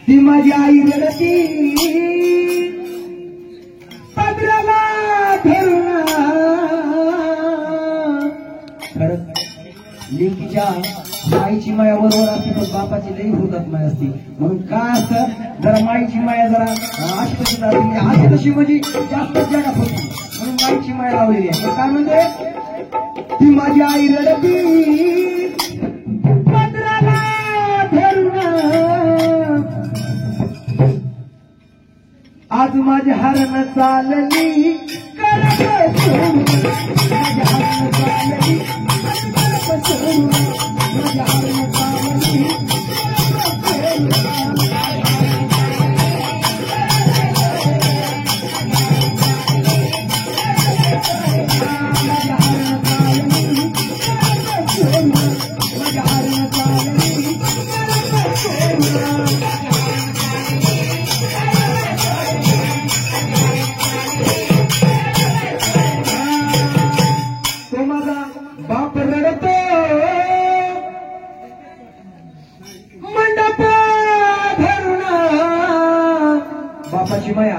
ती माझी आई रडती पदराला धरून खरंच लेकीच्या आईची माया बरोबर असते पण बापाची लई होतात माया असते म्हणून काय असतं जरा माईची माया जरा अशी कशी अशी तशी म्हणजे जास्त जगात होती म्हणून माईची माया लावलेली आहे काय म्हणते ती माझी आई रडती पदराला धरून आज माझी हरण चालली करत सोडून माझी हरण चालली करत सोडून माझी हरण चालली बाप रडतो मंडप धरून बापाची माया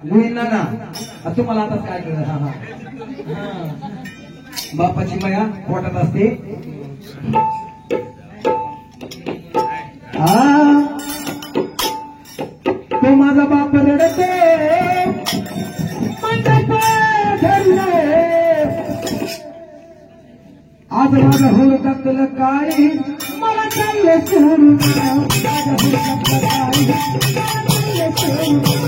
गुईना ना तुम्हाला आता काय कळलं हा बापाची माया पोटात असते तो माझा बाप रडते मंडप धरून आज माझं हुडकतलं काय मला चाललं सोडून माझं हुडकतलं काय मला चाललं सोडून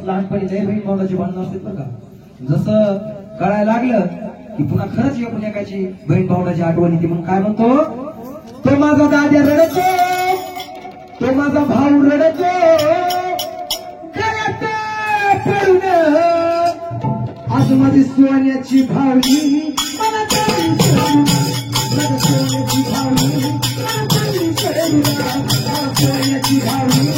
लहानपणी लय बहीण भावाची भांडणं असतात बरं का जसं कळायला लागलं की पुन्हा खरंच येऊन एकाची बहीण भावाची आठवण येते म्हणून काय म्हणतो तो माझा दाद्या रडतो तो माझा भाऊ रडतो गळ्यात पडून आज माझी सोन्याची भावली मला चालली सोडून माझ्या सोन्याची भावली मला चालली सोडून सोन्याची भावली